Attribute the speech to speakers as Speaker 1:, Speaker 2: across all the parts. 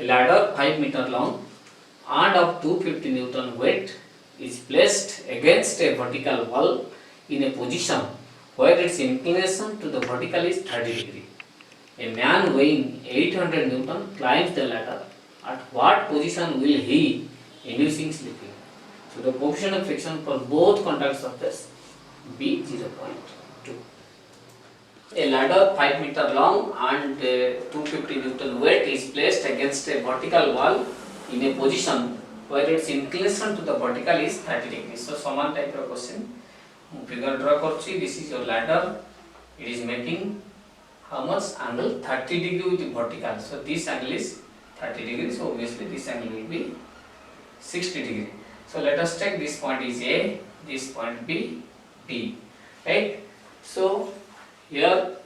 Speaker 1: A ladder 5 meter long and of 250 Newton weight is placed against a vertical wall in a position where its inclination to the vertical is 30 degree. A man weighing 800 Newton climbs the ladder. At what position will he inducing slipping? So the coefficient of friction for both contact surface be 0.2. A ladder 5 meter long and 250 Newton weight is placed against a vertical wall in a position where its inclination to the vertical is 30 degrees. So saman type of question. Figure draw karchi. This is your ladder. It is making how much angle? 30 degree with vertical. So this angle is 30 degrees. So obviously this angle will be 60 degree. So let us take this point is A, this point B, B, right? So here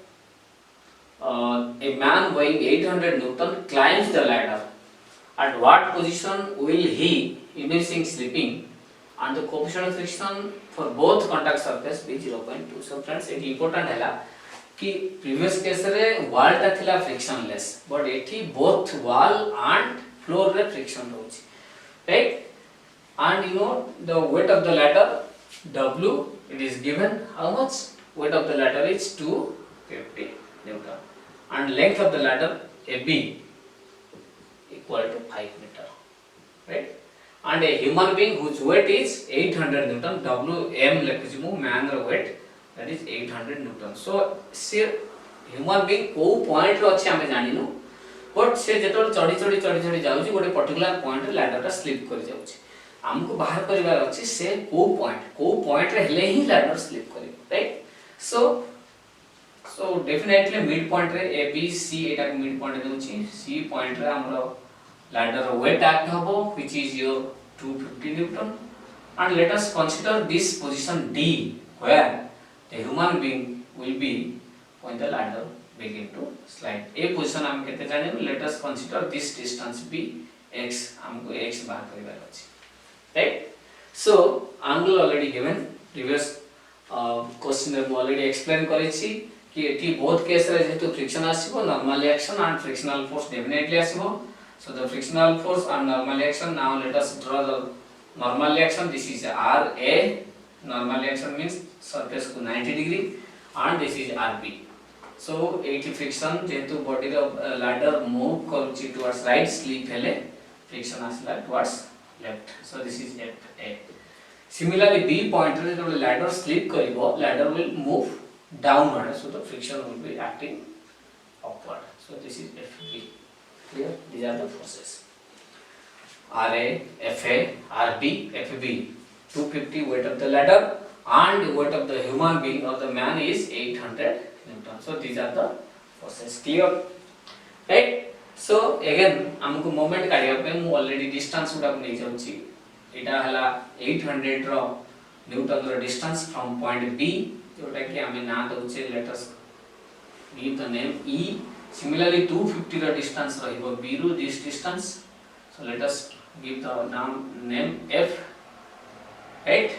Speaker 1: a man weighing 800 Newton climbs the ladder. At what position will he inducing slipping? And the coefficient of friction for both contact surface be 0.2. So friends, it important है कि previous case रे wall टा थिला frictionless, but एठी both wall and floor रे friction होची, right? And you know the weight of the ladder W, it is given how much? Weight of the ladder is 250 Newton and length of the ladder AB equal to 5 meter, right? And a human being whose weight is 800 Newton, WM लिखुची मु man ର weight that is 800 Newton. So से human being को point रे अछि हमें जानिनु, but से जेतोल चढ़ी चढ़ी जाउची गोटे पर्टिकुलर पॉइंट रे लैडर टा स्लिप कर जाउची. हमको बाहर करिवार अछि से को पॉइंट रे हेले ही लैडर स्लिप करिवो, right? So definitely mid point रे A B C एटा को mid point देउची. C point रे हमरो ladder weight act habo which is your 250 Newton, and let us consider this position D where the human being will be when the ladder begin to slide. A position हम केते जाने, let us consider this distance B x, हमको x बाहर करिवार अछि, right? So angle already given, previous question रे already explain करिछि कि एठी both case रे जेतु friction आसीबो, normal action and frictional force definitely आसीबो. So the frictional force and normal action, now let us draw the normal action. This is RA, normal action means surface को 90 degree, and this is RB. So 80 friction जेतु body row ladder move करूची towards right, slip हेले friction आसला towards left. So this is FA. Similarly B point रे जो ladder slip करिवो, ladder will move downward, so the friction will be acting upward. So this is FB. Clear? These are the forces. RA, FA, RB, FB. 250 weight of the ladder and weight of the human being or the man is 800 Newton. So these are the forces. Clear? Right? So again हमको moment काढिया पे मु already distance उडा नै जाउची. एटा हला 800 रो Newton row distance from point B जोटा कि हमें ना दउचे, let us give the name E. Similarly 250 row distance रहिबो B row this distance, so let us give the name F, right?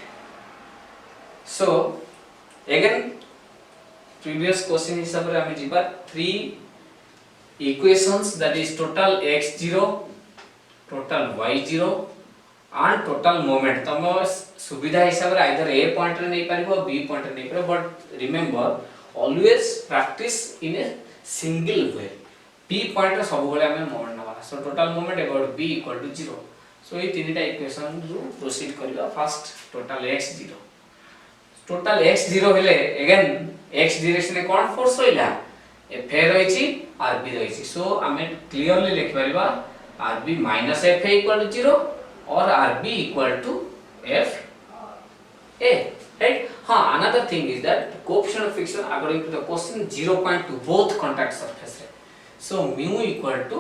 Speaker 1: So again previous question हिसाब रे हमें जिबा 3 equations, that is total x0, total y0 and total moment. तम सुविधा हिसाब रे either A point रे नै परिबो B point रे नै परिबो, but remember always practice in a single way. P point रे सब बेले हमें मोमेंट नबा. So total moment about B equal to 0. So ये तीनटा इक्वेशन रो प्रोसीड करिबा. First total x0. Total x0 हेले अगेन x डायरेक्शन में कोन फोर्स होइला, F रहिछि RB रहिछि. सो हमें क्लियरली लिख परिबा RB minus FA equal to 0 or RB equal to FA, right? Another thing is that coefficient of friction according to the question 0.2 both contact surface रे. So mu equal to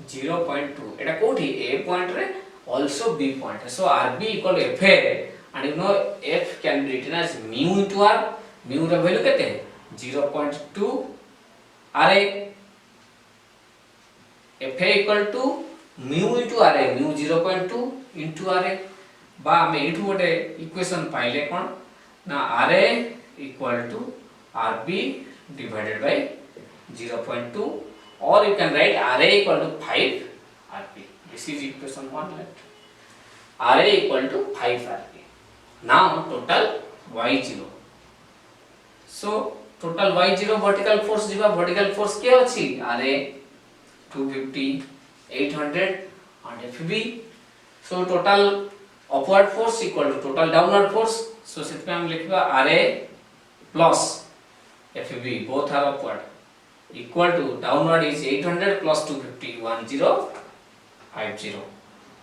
Speaker 1: 0.2. एटा कोठी A point रे also B point रे. So RB equal to FA, and you know F can be written as mu into R. Mu रा value केते है 0.2 RA. FA equal to mu into RA, mu 0.2 into RA. बा हमें एठु गोटे equation पाइले कोन ना RA equal to RB divided by 0.2, or you can write RA equal to 5 rp. This is equation 1 left. Ra equal to 5 rp. Now total y0. So total y0 vertical force jiba, vertical force के अछि Ra 250 800 and fb. So total upward force equal to total downward force. So set पे हम लिखबा Ra plus fb both are upward equal to downward is 800 plus 250 1050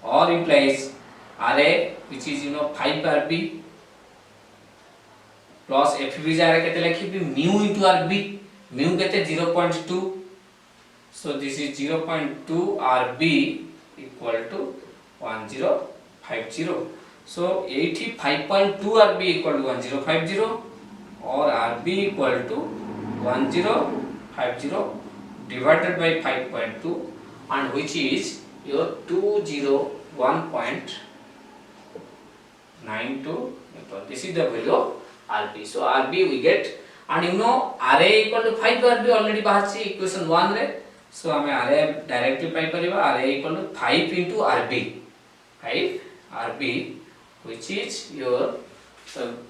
Speaker 1: or implies Ra which is 5 rb plus fb जारे केते लिखबी mu into rb, mu केते 0.2. So this is 0.2 rb equal to 1050. So 5.2 rb equal to 1050 or rb equal to 1050 divided by 5.2 and which is your 201.92 Newton. This is the value of rb. So rb we get, and ra equal to 5 rb already bahar equation 1 re. So hame ra directly pai pariba ra equal to 5 into rb, 5 rb which is your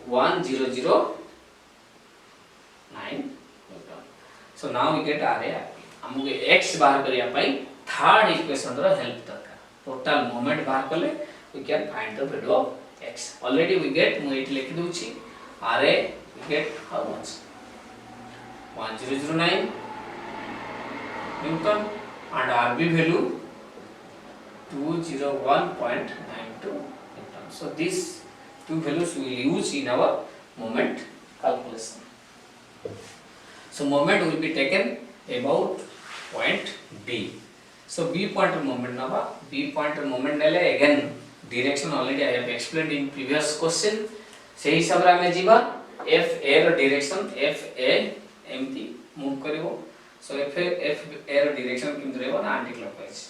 Speaker 1: 1009 Newton. So now we get ra rb. हमको x बाहर करिया पाई third equation रो help दरकार. Total moment बाहर करले we can find the value of x. Already we get मु एठी लिखि दोछि ra we get how much 1009 Newton and rb value 201.92 Newton. So these two values we will use in our moment calculation. So moment will be taken about point B. So B point moment naba, B point moment nele again direction already I have explained in previous question. सेही हिसाब रे हमें जीवा f a रो direction f a एमती move करिवो. So f a रो direction किम रहबो ना anti clockwise.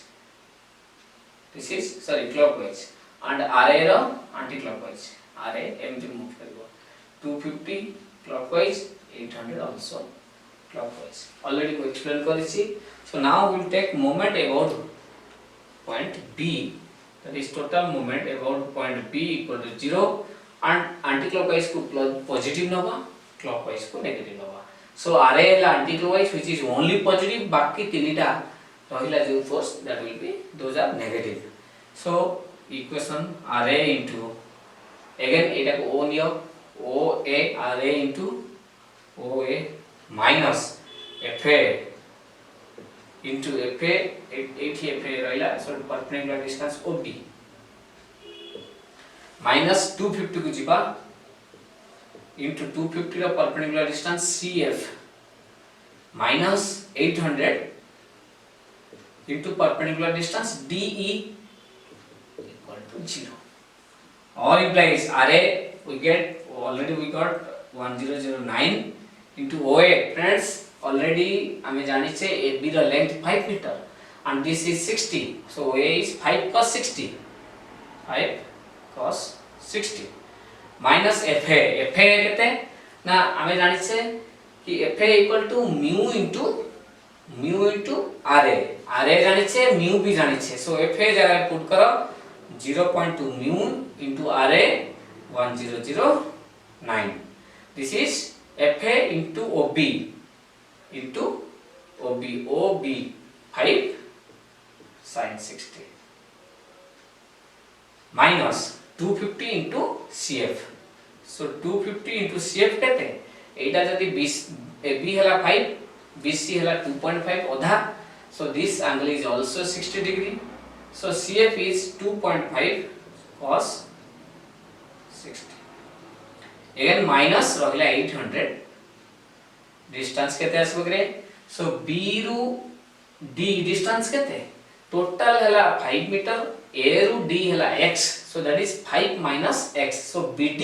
Speaker 1: This is sorry clockwise and r a रो anti clockwise. r a एमती मूव करिवो 250 clockwise 800 also clockwise. Already we explained karichi. So now we will take moment about point B, that is total moment about point B equal to 0 and anti-clockwise को positive नवा, clockwise को negative नवा. So RA La anti-clockwise which is only positive, बाकी तीनिटा रहिला जो force that will be those are negative. So equation RA into again एटा को O neo OA RA into OA minus FA into FA 80 FA रहिला. So perpendicular distance OB minus 250 को जीवा into 250 रा perpendicular distance CF minus 800 into perpendicular distance DE equal to 0 or implies RA we get already we got 1009 into OA. Friends already हमें जानी छे AB रा length 5 meter and this is 60. So OA is 5 cos 60, 5 cos 60 minus FA. FA केते ना हमें जानी छे कि FA equal to mu into RA. RA जानी छे mu भी जानी छे. So FA जगह पुट करो 0.2 mu into RA 1009. This is FA into OB into OB 5 sin 60 minus 250 into CF. So 250 into CF केते एटा जदी 20 AB हला 5 BC हला 2.5 ओधा. So this angle is also 60 degree. So CF is 2.5 cos 60. Again minus रहिला 800. Distance केते आसबो करे. So B रू D distance केते total हला 5 मीटर, A रू D हला x. So that is 5 minus x. So BD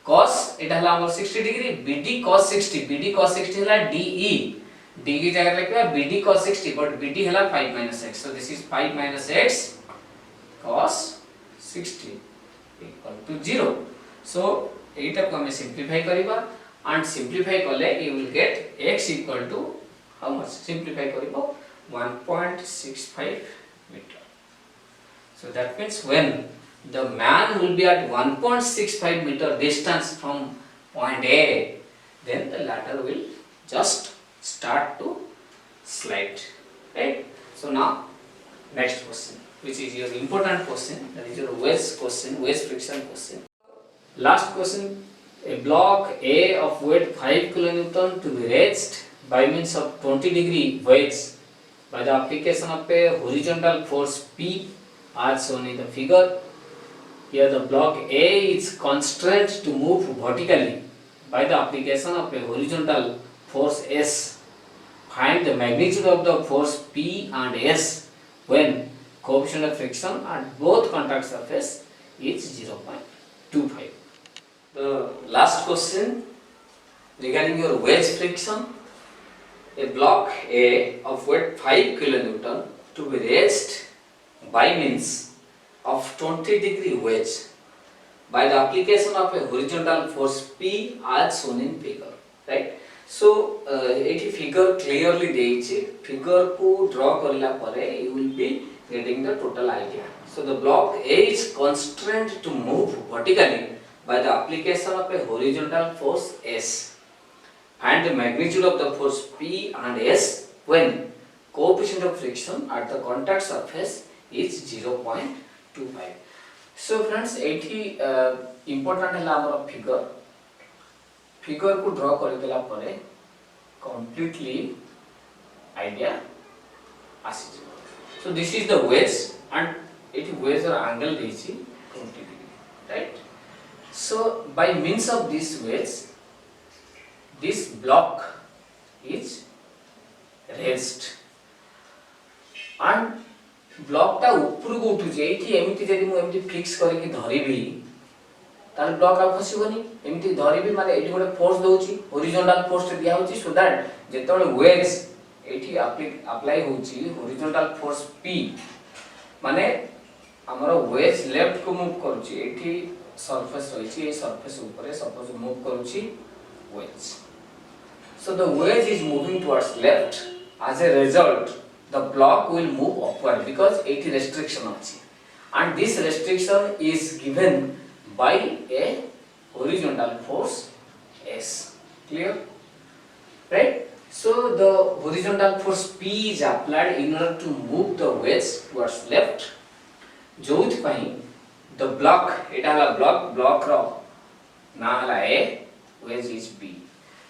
Speaker 1: cos एटा हला हमर 60 डिग्री, BD cos 60 हला DE. D की जगह लिखबा BD cos 60 but BD हला 5 minus x. So this is 5 minus x cos 60 equal to 0. So एटा को हमें सिंप्लीफाई करिबा and simplify कले you will get x equal to how much? Simplify करिबो 1.65 meter. So that means when the man will be at 1.65 meter distance from point A, then the ladder will just start to slide, right? So now next question, which is your important question, that is your wedge question, wedge friction question. Last question, a block A of weight 5 kN to be raised by means of 20-degree wedge by the application of a horizontal force P as shown in the figure. Here the block A is constrained to move vertically by the application of a horizontal force S. Find the magnitude of the force P and S when coefficient of friction at both contact surface is 0.25. The last question regarding your wedge friction. A block A of weight 5 kN to be raised by means of 20-degree wedge by the application of a horizontal force P as shown in figure, right? So एठी figure clearly देइछि, figure को draw करला परे you will be getting the total idea. So the block A is constrained to move vertically by the application of a horizontal force S. Find the magnitude of the force P and S when coefficient of friction at the contact surface is 0.25. So friends, एठी important है हमारा figure को draw कर देला परे completely idea आसी. So this is the wedge and एठी wedge और angle देइछि 20 degree, right? So by means of this wedge, this block is raised and block टा ऊपर को उठु जे एठी एमिति जदि मु एमिति फिक्स करि कि धरिबी तार ब्लॉक आ फसिबनी एमिति धरिबी माने एठी गोटे फोर्स दोउची हॉरिजॉन्टल फोर्स दिया होची सो दैट जेतोले वेज एठी अप्लाई होची हॉरिजॉन्टल फोर्स P माने हमर वेज लेफ्ट को मूव करूची एठी सरफेस रहिची ए सरफेस ऊपर सपोज मूव करूची veg. So the wedge is moving towards left. As a result, the block will move upward because it is restriction achi. And this restriction is given by a horizontal force S. Clear? Right? So the horizontal force P is applied in order to move the wedge towards left. जोथ पई the block, eta hala block ro na hala A, wedge is B.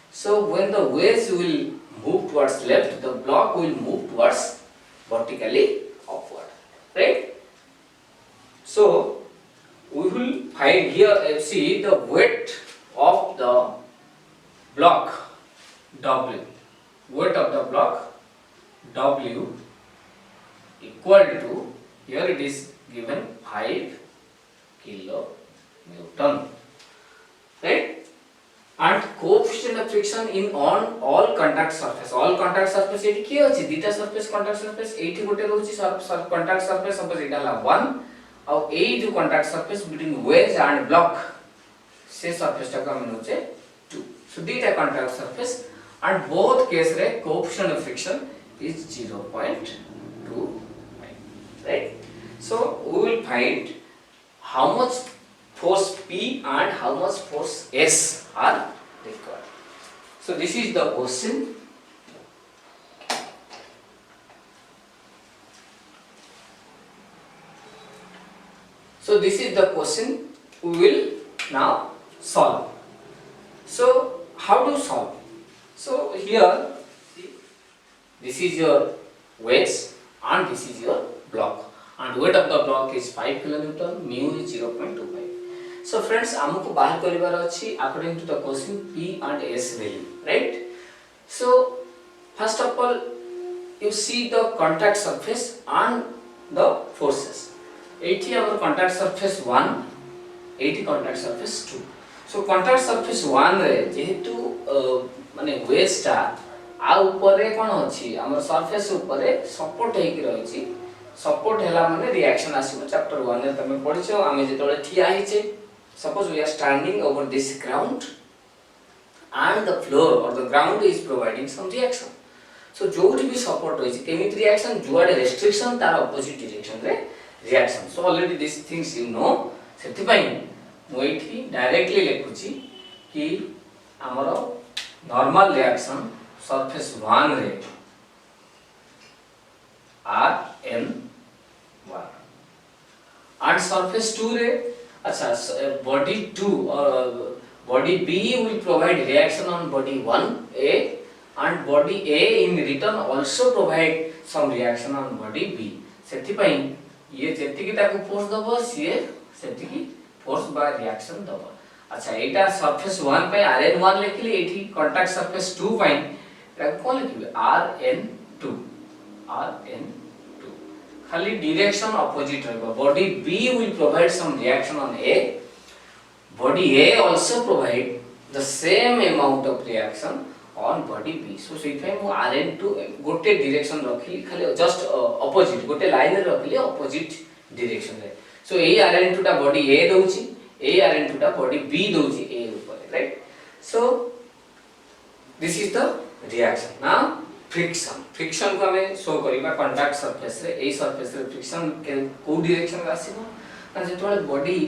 Speaker 1: So when the wedge will move towards left, the block will move towards vertically upward, right? So we will find here, see the weight of the block W. Weight of the block W equal to, here it is given 5 kilonewton, right? And coefficient of friction in on all contact surface. All contact surface एठी की अछि दीटा surface contact surface एठी गोटे रहउछि contact surface suppose एटा ला 1 और एई जो contact surface between wedge and block से surface टा हम नउचे 2. So दीटा contact surface and both case रे coefficient of friction is 0.25, right? So we will find how much force P and how much force S are required. So this is the question. So this is the question we will now solve. So how to solve? So here, see, this is your wedge and this is your block. And weight of the block is 5 kN, mu is 0.25. So friends, आमको बाहर करिवार अछि according to the question P and S value, right? So first of all, you see the contact surface and the forces. एठी our contact surface 1, एठी contact surface 2. So contact surface 1 रे जेहेतु माने veg टा आ ऊपर कोन अछि हमर सरफेस ऊपर सपोर्ट हेकि रहिछि. सपोर्ट हैला माने रिएक्शन आसीबो. चैप्टर 1 रे तमे पढिछो. आमे जेतोले ठिया हिचे, suppose we are standing over this ground and the floor or the ground is providing some reaction. सो जोठी भी सपोर्ट रही केमिति रिएक्शन जुआडे रेस्ट्रिक्शन तार अपोजिट डायरेक्शन रे reaction so already this things you know सेति पई मु एठी डायरेक्टली लिखुची कि हमरो नॉर्मल रिएक्शन सरफेस 1 रे Rn1 and surface 2 रे अच्छा body 2 or body B will provide reaction on body 1A and body A in return also provide some reaction on body B सेति पई ये जेति की ताको फोर्स दबो सिए सेति की फोर्स बा रिएक्शन दबो अच्छा एटा सरफेस 1 पे Rn1 लिखली एठी कांटेक्ट सरफेस 2 पई एटा कोन लिखबे Rn2 खाली डायरेक्शन अपोजिट रहबो body B will provide some reaction on A body A also provide the same amount of reaction on body B so सेइ पई मु Rn2 गोटे डायरेक्शन रखली खाली जस्ट अपोजिट गोटे लाइन रे रखली अपोजिट डायरेक्शन रे सो ए Rn2 टा बॉडी A दउची ए Rn2 टा बॉडी B दउची A ऊपर right so this is the reaction now friction को हमें शो करिबा कांटेक्ट सरफेस रे ए सरफेस रे फ्रिक्शन के को डायरेक्शन रे आसीबो ना जेतोले बॉडी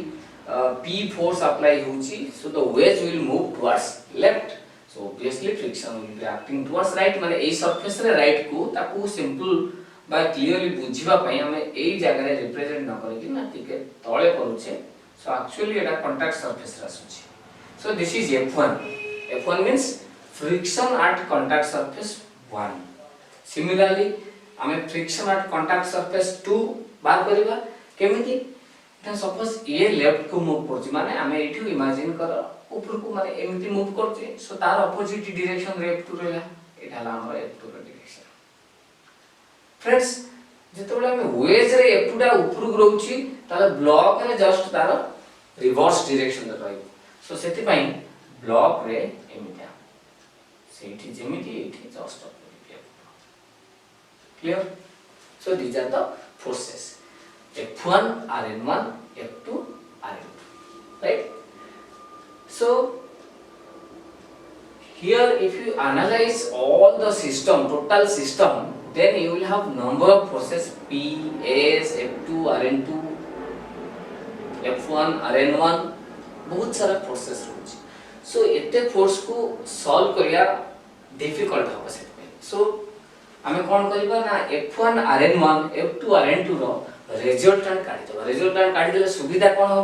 Speaker 1: P force apply होची so the wedge will move towards left so obviously friction will be acting towards right माने ए सरफेस रे राइट को ताकू सिंपल बा क्लियरली बुझिबा पई हमें ए जगह रे रिप्रेजेंट न करै कि ना टिके तळे करूछे so actually एटा कांटेक्ट सरफेस रे आसुची so this is F1 means friction at contact surface 1 similarly हमें friction at contact surface 2 बार करिबा केमिति ता सपोज ए लेफ्ट को मूव करछि माने हमें एठू इमेजिन कर ऊपर को माने एमिति मूव करछि सो तार अपोजिट डायरेक्शन रे F2 रहला एटा हला हमर F2 रे डायरेक्शन फ्रेंड्स जेतोले हमें वेज रे F2 टा ऊपर को रहउछि ताले ब्लॉक रे जस्ट तार रिवर्स डायरेक्शन रे रहइबो सो सेति पई ब्लॉक रे एमितिया सेठी जेमिति एठी just clear so these are the forces F1 Rn1 F2 Rn2 right so here if you analyze all the system total system then you will have number of forces P S F2 Rn2 F1 Rn1 बहुत सारा forces रहउछि सो एते force को solve करिया difficult हो सकते सो हमें कोन करिबा ना F1 Rn1 F2 Rn2 रो रिजल्टेंट काढि दबा रिजल्टेंट काढि देले सुविधा कोन हो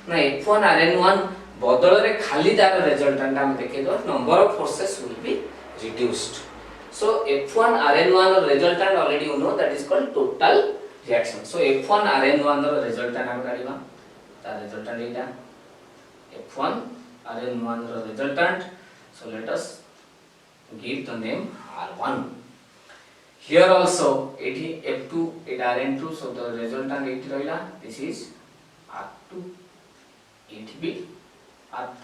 Speaker 1: ना F1 Rn1 बदल रे खाली तार रिजल्टेंट हम देखे दो number of forces will be reduced so F1 Rn1 रो resultant already you know that is called total reaction so F1 Rn1 रो रिजल्टेंट हम काढिबा तार रिजल्टेंट एटा F1 Rn1 रो resultant so let us give the name R1 here also it F2 it Rn2 so the resultant it rahila this is R2 it be R2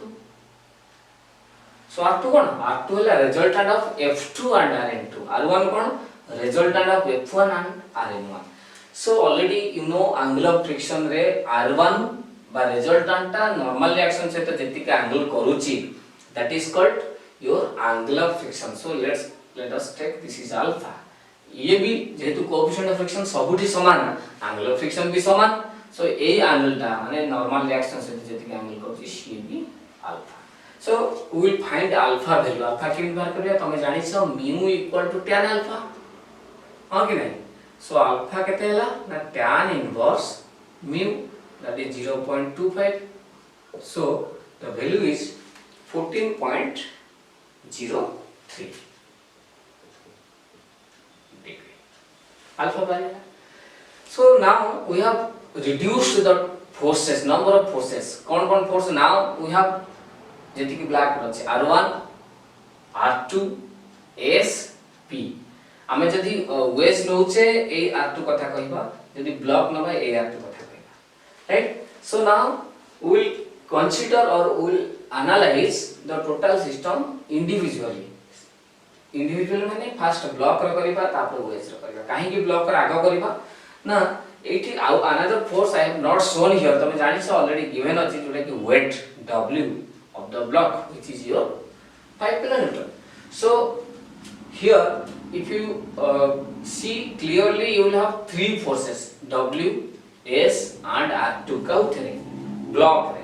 Speaker 1: so R2 kon R2 hela resultant of F2 and Rn2 R1 kon resultant of F1 and Rn1 so already you know angle of friction रे R1 बा resultant ता normal reaction से तो जेति का angle करूची that is called your angle of friction so let us take this is alpha ये भी जेहेतु कोएफिशिएंट ऑफ फ्रिक्शन सबुठी समान एंगल ऑफ फ्रिक्शन भी समान सो ए एंगल ता माने नॉर्मल रिएक्शन से जेति एंगल करछि सी भी alpha so we will find alpha value alpha के बार करिया तमे जानि छ mu equal to tan alpha हां कि नहीं सो अल्फा केते हला ना tan inverse mu that is 0.25 so the value is 14.03 alpha value so now we have reduced the forces number of forces kon force now we have जेति कि black अछि R1 R2 S P हमें जदी veg नउचे ए R2 कथा कहबा जदी block नबा ए R2 कथा कहबा right so now we will consider or we will analyze the total system individually individual माने फर्स्ट ब्लॉक र करिबा तापर वेज र करिबा काहे कि ब्लॉक र आगो करिबा ना एठी another force I have not shown here तमे जानि छ ऑलरेडी गिवन अछि जोटा कि wait W of the block which is your 5 kilonewton so here if you see clearly, you will have three forces W, S and R2 country block रे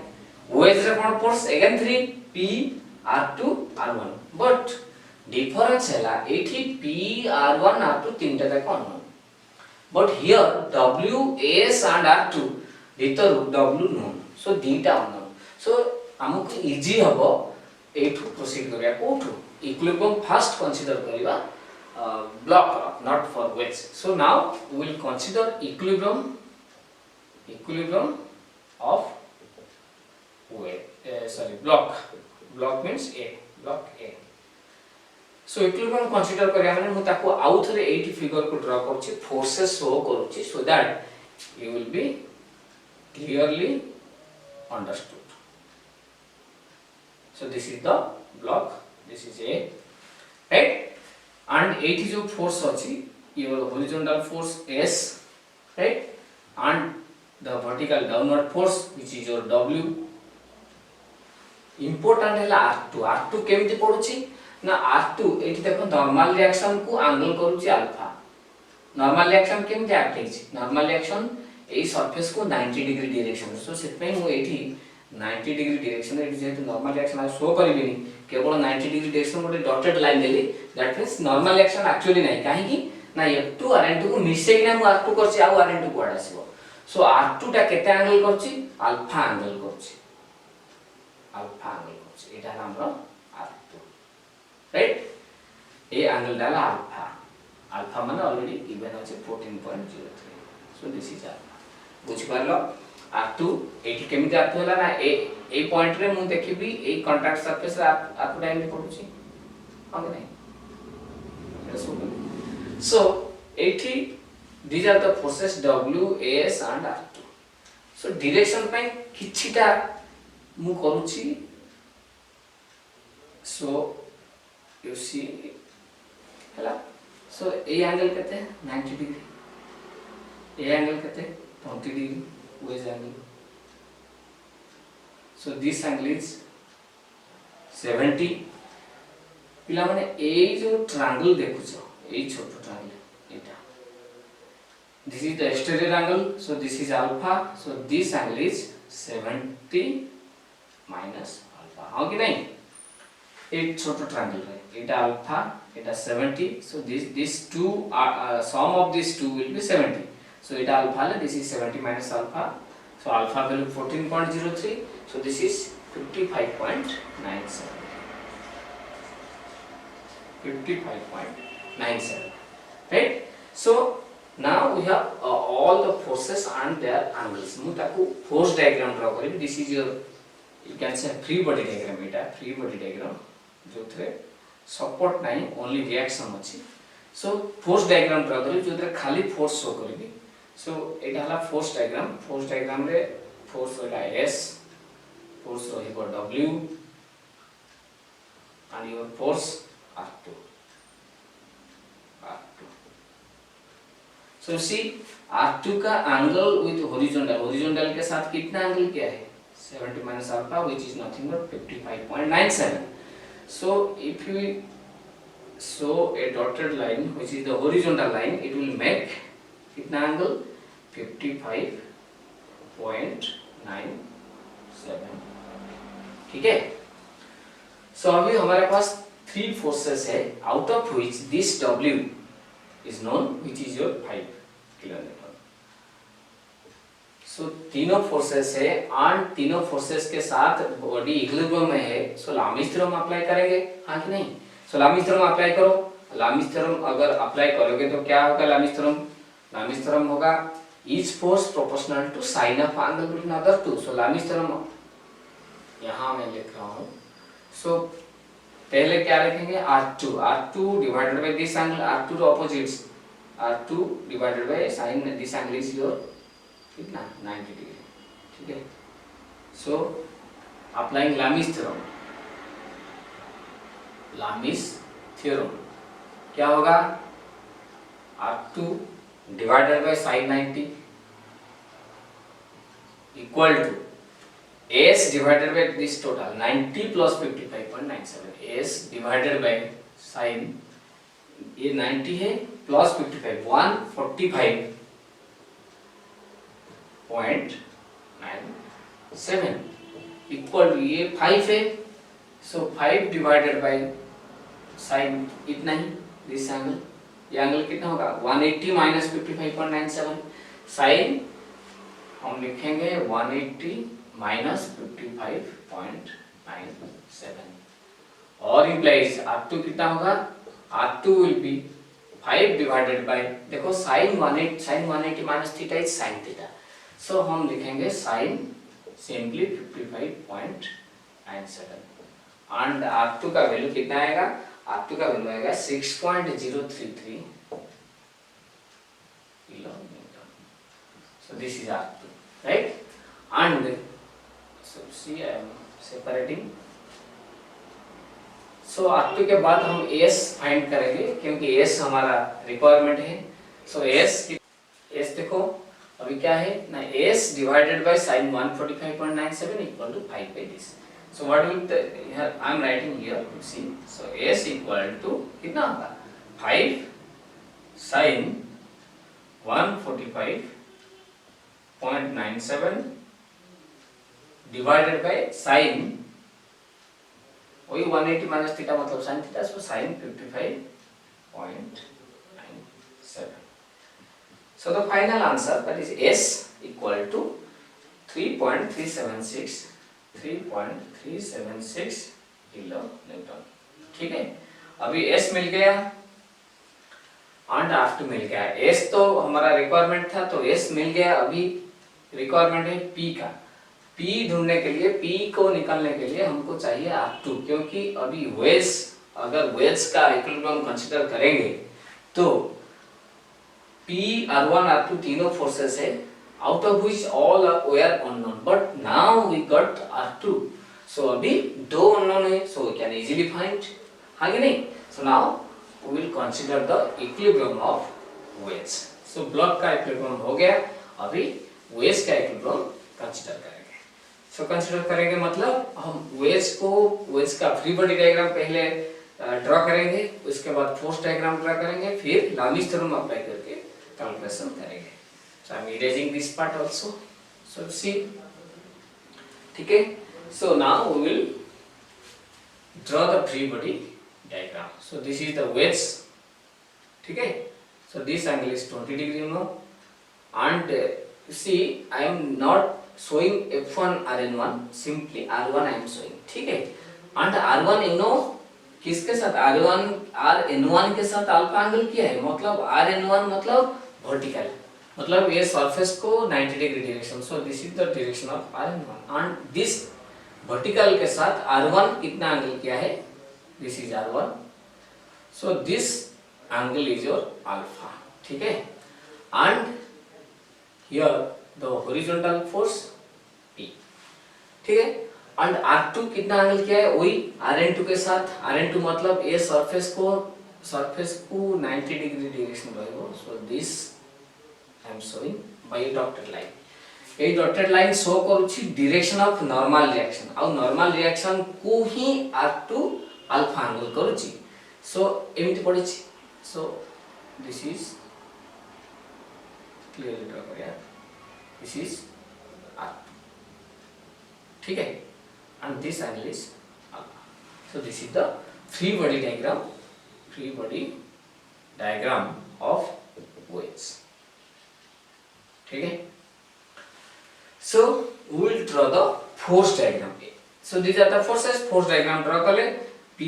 Speaker 1: wedge रे कौन force again three P R2 R1 but difference है ला एठी P R1 R2 तीन टा जाक unknown but here W S and R2 भीतर W known so दीटा unknown so हमको easy हबो एठू proceed करिया कोठू equilibrium first consider करिवा block not for wedge. So now we will consider equilibrium of block. Block means block A. So equilibrium consider करिया माने मु ताको आउ थरे 80 फिगर को ड्रा करछि फोर्सेस शो करूछि so that you will be clearly understood. So this is the block, this is A, right? And 80 जो force अछि your horizontal force S, right? And the vertical downward force which is your W. Important है R2 केमती पड़ुछि ना R2 एठी देखो normal reaction को angle करूछि alpha normal reaction केमती act हेछि normal reaction a surface को 90 डिग्री डायरेक्शन सो सेतपै मु एठी 90 डिग्री डायरेक्शन एठी जेतु नॉर्मल रिएक्शन आ शो करबिनी केवल 90 डिग्री डायरेक्शन गोटे dotted line Delhi that means normal reaction actually नहीं काहे कि ना F2 और N2 को मिसै कि ना मु R2 करछि आ R2 कोड आसीबो सो R2 टा केते एंगल करछि अल्फा एंगल करछि एटा हमरो R2 राइट ए एंगल डाला अल्फा माने ऑलरेडी गिवन अछि 14.03 सो दिस इज अल्फा बुझ पारलो R2 एठी केमिति आतो होला ना ए पॉइंट रे मु देखिबी ए कांटेक्ट सरफेस रे R2 टाइम रे पडुछि हम नहीं so एठी these are the forces W S and R2 so direction पय किछिटा मु करूछि so you see हला so ए एंगल केते 90 डिग्री ए एंगल केते 20 degree wedge angle so this angle is 70 पिला माने ए जो ट्रायंगल देखुछो ए छोटो triangle Etah this is the exterior angle so this is alpha so this angle is 70 minus alpha हां कि नहीं एक छोटो ट्रायंगल रे एटा alpha Etah 70 so this two sum of these two will be 70 so it alpha this is 70 minus alpha so alpha value 14.03 so this is 55.97 right so now we have all the forces and their angles mu taku force diagram draw karibi this is your you can say free body diagram eta free body diagram जो थे support नहीं only reaction अछि so force diagram draw करी जो थे खाली force show करिबी so एटा हला force diagram रे force होला S force रहिबो W and your force R2 so see R2 का angle with horizontal के साथ कितना angle क्या है 70 minus alpha which is nothing but 55.97 so if you show a dotted line which is the horizontal line it will make कितना angle 55.97 ठीक है so अभी हमारे पास three forces है out of which this W is known which is your 5 kilonewton so तीनों forces है and तीनों forces के साथ body equilibrium में है so लामिस थ्योरम अप्लाई करेंगे हाँ कि नहीं so लामिस थ्योरम अप्लाई करो लामिस थ्योरम अगर अप्लाई करोगे तो क्या होगा लामिस थ्योरम होगा each force proportional to sin of angle between other two so लामिस theorem यहाँ मैं लिख रहा हूँ so पहले क्या लिखेंगे R2 divided by this angle R2 opposites R2 divided by sin this angle is your कितना 90 डिग्री ठीक है so applying Lamis theorem क्या होगा R2 divided by sin 90 equal to S divided by this total 90 plus 55.97 S divided by sin ये 90 है plus 55 145.97 equal to ये 5 है, सो 5 divided by sign इतना ही दिस एंगल, ये एंगल कितना होगा 180 माइनस 55.97 साइन हम लिखेंगे 180 माइनस 55.97 और इम्प्लाइज R2 कितना होगा, R2 will be 5 divided by, देखो sine 180 minus theta is sine theta, so हम लिखेंगे साइन सिंपली 55.97 एंड R2 का वैल्यू कितना आएगा, R2 का वैल्यू आएगा 6.033 kilometre, so this is R2, right? And so see I am separating, so R2 के बाद हम S फाइंड करेंगे क्योंकि S हमारा रिक्वायरमेंट है, so S देखो अभी क्या है ना, S divided by sin 145.97 equal to 5 by this, so what will the here I am writing here, see, so S equal to कितना होगा 5 sin 145.97 डिवाइडेड बाय sin वही 180 माइनस थीटा मतलब sin theta, so sin 55.97, so the final answer that is S equal to 3.376 kilo Newton, ठीक है। अभी S मिल गया and R2 मिल गया, S तो हमारा रिक्वायरमेंट था तो S मिल गया, अभी रिक्वायरमेंट है P का, P ढूंढने के लिए, P को निकालने के लिए हमको चाहिए R2, क्योंकि अभी वेज, अगर वेज का इक्विलिब्रियम कंसीडर करेंगे तो P R1 R2 तीनों फोर्सेस है, out of which all were unknown, but now we got R2, so अभी दो unknown है, so we can easily find, हाँ कि नहीं, so now we will consider the equilibrium of weights, so block का equilibrium हो गया, अभी weights का equilibrium consider करेंगे, so consider करेंगे मतलब हम weights का फ्री बॉडी डायग्राम पहले ड्रॉ करेंगे, उसके बाद फोर्स डायग्राम ड्रॉ करेंगे, फिर लामिस थ्योरम अप्लाई करके कैलकुलेशन करेंगे, so I am erasing this part also, so see, ठीक है, so now we will draw the free body diagram, so this is the weights, ठीक है, so this angle is 20 degree now, and see I am not showing F1 RN1, simply R1 I am showing, ठीक है, and R1 you know किसके साथ RN1 के साथ alpha angle किया है, मतलब RN1 मतलब वर्टिकल, मतलब ये सरफेस को 90 degree direction, so this is the direction of RN1 and this vertical के साथ R1 कितना एंगल किया है, this is R1, so this angle is your alpha, ठीक है, and here the horizontal force P, ठीक है, एंड R2 कितना एंगल किया है, वही RN2 के साथ, RN2 मतलब ये सरफेस को 90 डिग्री डायरेक्शन रहेगा, so this I am showing by a dotted line, এই ডটেড লাইন শো করুছি ডিরেকশন অফ নরমাল রিঅ্যাকশন, আর নরমাল রিঅ্যাকশন কো হি R2 আলফা আঙ্গল করুছি, সো এমিতি পড়িছি, so this is clearly draw करिया, दिस इज R2, ठीक है, and this angle is alpha, so this is the free body diagram of weights, ठीक है, so we will draw the force diagram, so these are the forces, force diagram draw कर ले, P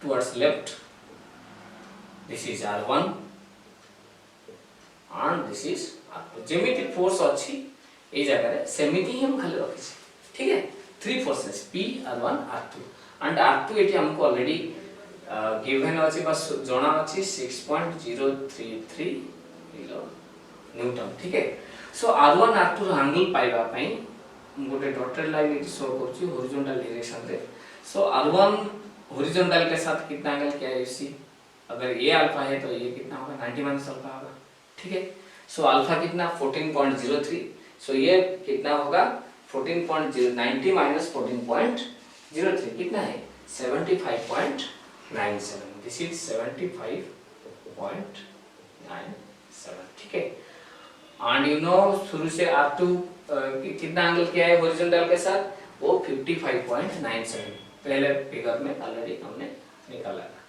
Speaker 1: towards left, this is R1 and this is R2, जेमिति force अच्छी ए जगह रे सेमिति ही हम खाली रखी छी, ठीक है, three forces P R1 R2 and R2 eighty हमको ऑलरेडी गिवन अछि, बस जणा अछि 6.033 किलो न्यूटन, ठीक है, सो R1 R2 रो एंगल पाइबा पई गोटे डॉटेड लाइन एटी शो करछि हॉरिजॉन्टल डायरेक्शन रे, सो R1 हॉरिजॉन्टल के साथ कितना एंगल क्या है, सी अगर ये अल्फा है तो ये कितना होगा 90 माइनस अल्फा होगा, ठीक है, सो अल्फा कितना 14.03, सो ये कितना होगा 90 माइनस 14.03 कितना है 75.97, दिस इज 75.97, 0.97, ठीक है। एंड यू नो शुरू से R2 कितना एंगल किया है हॉरिजॉन्टल के साथ, वो 55.97 पहले फिगर में ऑलरेडी हमने निकाला था।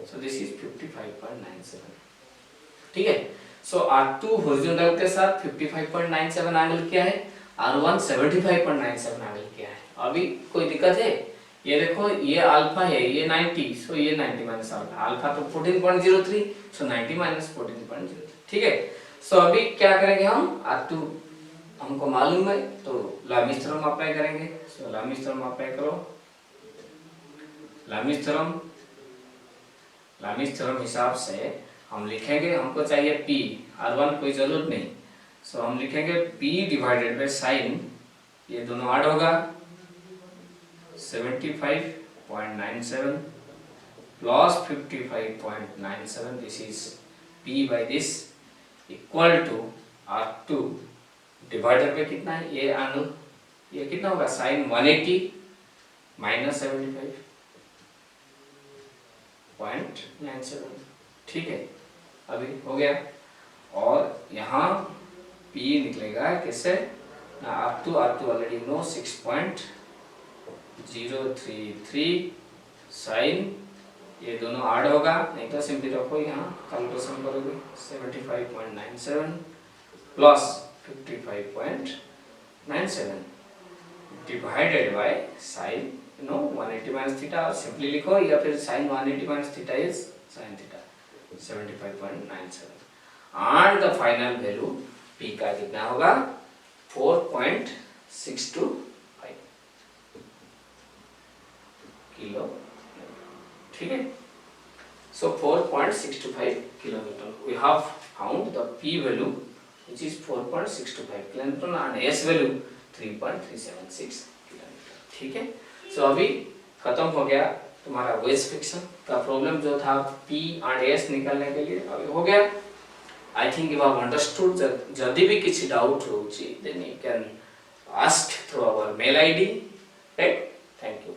Speaker 1: सो दिस इज 55.97, ठीक है। सो R2 हॉरिजॉन्टल के साथ 55.97 एंगल किया है, R1 75.97 एंगल किया है। अभी कोई दिक्कत है? ये देखो ये अल्फा है, ये 90, सो ये 90 माइनस अल्फा, अल्फा तो 14.03, सो 90 माइनस 14.03, ठीक है। सो अभी क्या करेंगे हम, R2 हमको मालूम है तो लामिस थ्योरम अप्लाई करेंगे। सो लामिस थ्योरम अप्लाई करो। लामिस थ्योरम हिसाब से हम लिखेंगे, हमको चाहिए P, R1 कोई जरूरत नहीं, सो हम लिखेंगे P डिवाइडेड बाय साइन, ये दोनों ऐड होगा 75.97 plus 55.97, this is P by this equal to R2 divided by कितना है, ये एंगल, ये कितना होगा साइन 180 माइनस 75.97, ठीक है। अभी हो गया। और यहाँ P निकलेगा कैसे, R2 ऑलरेडी नो 6.033 साइन, ये दोनों ऐड होगा, नहीं तो सिंपली रखो, यहाँ कैलकुलेशन करोगे 75.97 plus 55.97 divided by sine 180 minus theta, simply लिखो, या फिर sine 180 minus theta is sine theta 75.97, and the final value P का कितना होगा 4.625 किलो, ठीक है। So 4.625 kilometre, we have found the P value which is 4.625 kilometre and S value 3.376 kilometre, ठीक है। सो अभी खत्म हो गया तुम्हारा वेज फ्रिक्शन का प्रॉब्लम जो था P and S निकालने के लिए, अभी हो गया। I think you have understood. जदि भी किसी डाउट होची then you can ask through our mail ID, right. Thank you.